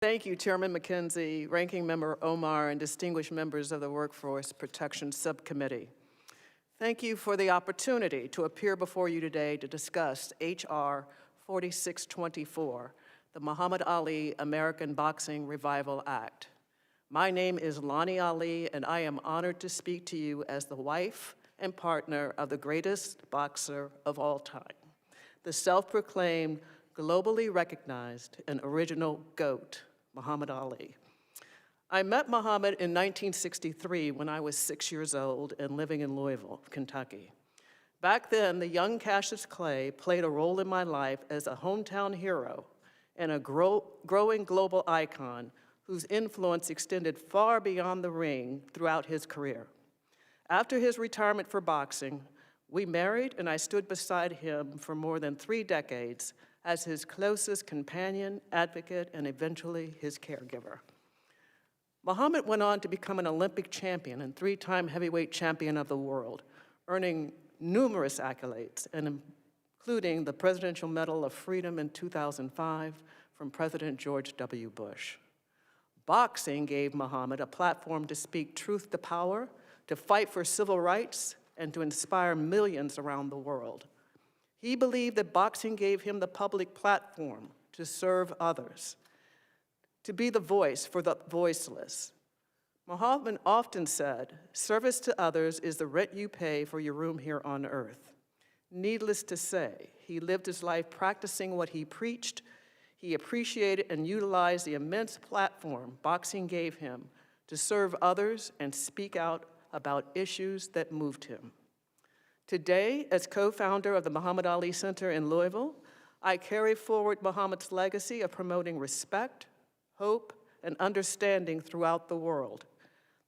Thank you, Chairman McKenzie, Ranking Member Omar, and distinguished members of the Workforce Protection Subcommittee. Thank you for the opportunity to appear before you today to discuss H.R. 4624, the Muhammad Ali American Boxing Revival Act. My name is Lonnie Ali, and I am honored to speak to you as the wife and partner of the greatest boxer of all time, the self-proclaimed, globally recognized, and original GOAT, Muhammad Ali. I met Muhammad in 1963 when I was 6 years old and living in Louisville, Kentucky. Back then, the young Cassius Clay played a role in my life as a hometown hero and a growing global icon whose influence extended far beyond the ring throughout his career. After his retirement for boxing, we married, and I stood beside him for more than 3 decades as his closest companion, advocate, and eventually his caregiver. Muhammad went on to become an Olympic champion and 3-time heavyweight champion of the world, earning numerous accolades, and including the Presidential Medal of Freedom in 2005 from President George W. Bush. Boxing gave Muhammad a platform to speak truth to power, to fight for civil rights, and to inspire millions around the world. He believed that boxing gave him the public platform to serve others, to be the voice for the voiceless. Muhammad often said, "Service to others is the rent you pay for your room here on earth." Needless to say, he lived his life practicing what he preached. He appreciated and utilized the immense platform boxing gave him to serve others and speak out about issues that moved him. Today, as co-founder of the Muhammad Ali Center in Louisville, I carry forward Muhammad's legacy of promoting respect, hope, and understanding throughout the world.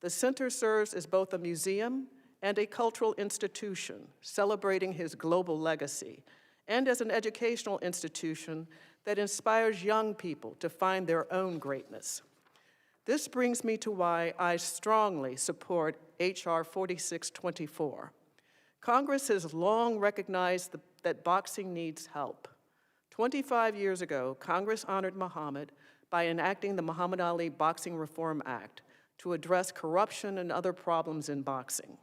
The center serves as both a museum and a cultural institution, celebrating his global legacy, and as an educational institution that inspires young people to find their own greatness. This brings me to why I strongly support H.R. 4624. Congress has long recognized that boxing needs help. 25 years ago, Congress honored Muhammad by enacting the Muhammad Ali Boxing Reform Act to address corruption and other problems in boxing.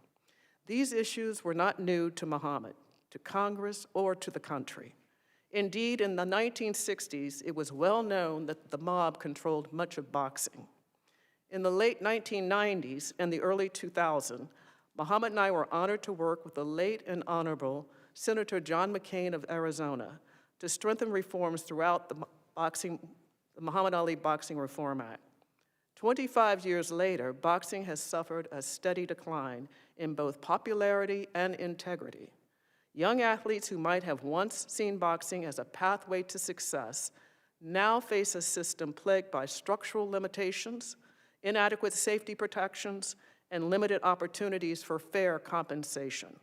These issues were not new to Muhammad, to Congress, or to the country. Indeed, in the 1960s, it was well known that the mob controlled much of boxing. In the late 1990s and the early 2000s, Muhammad and I were honored to work with the late and honorable Senator John McCain of Arizona to strengthen reforms throughout the Muhammad Ali Boxing Reform Act. 25 years later, boxing has suffered a steady decline in both popularity and integrity. Young athletes who might have once seen boxing as a pathway to success now face a system plagued by structural limitations, inadequate safety protections, and limited opportunities for fair compensation.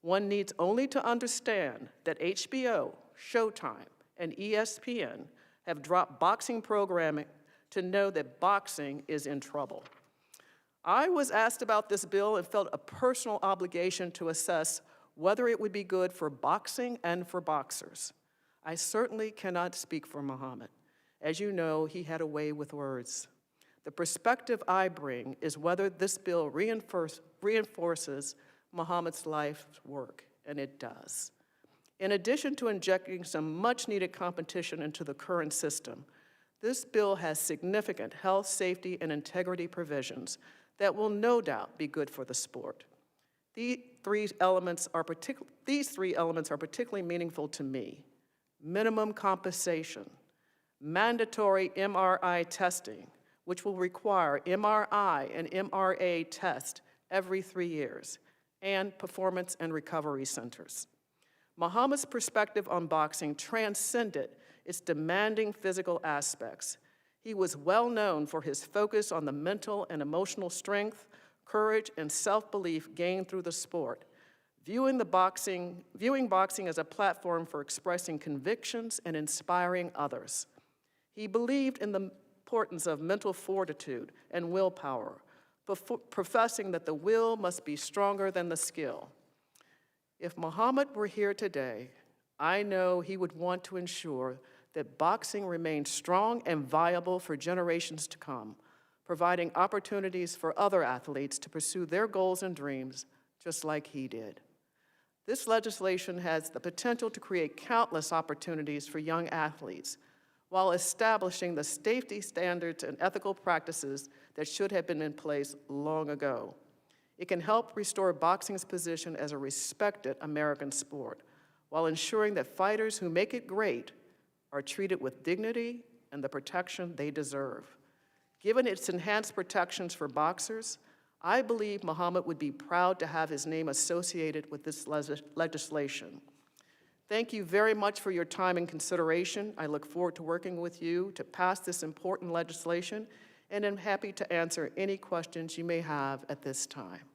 One needs only to understand that HBO, Showtime, and ESPN have dropped boxing programming to know that boxing is in trouble. I was asked about this bill and felt a personal obligation to assess whether it would be good for boxing and for boxers. I certainly cannot speak for Muhammad. As you know, he had a way with words. The perspective I bring is whether this bill reinforces Muhammad's life's work, and it does. In addition to injecting some much-needed competition into the current system, this bill has significant health, safety, and integrity provisions that will no doubt be good for the sport. These three elements are particularly meaningful to me. Minimum compensation, mandatory MRI testing, which will require MRI and MRA tests every 3 years, and performance and recovery centers. Muhammad's perspective on boxing transcended its demanding physical aspects. He was well known for his focus on the mental and emotional strength, courage, and self-belief gained through the sport, viewing boxing as a platform for expressing convictions and inspiring others. He believed in the importance of mental fortitude and willpower, professing that the will must be stronger than the skill. If Muhammad were here today, I know he would want to ensure that boxing remains strong and viable for generations to come, providing opportunities for other athletes to pursue their goals and dreams just like he did. This legislation has the potential to create countless opportunities for young athletes while establishing the safety standards and ethical practices that should have been in place long ago. It can help restore boxing's position as a respected American sport while ensuring that fighters who make it great are treated with dignity and the protection they deserve. Given its enhanced protections for boxers, I believe Muhammad would be proud to have his name associated with this legislation. Thank you very much for your time and consideration. I look forward to working with you to pass this important legislation, and I'm happy to answer any questions you may have at this time.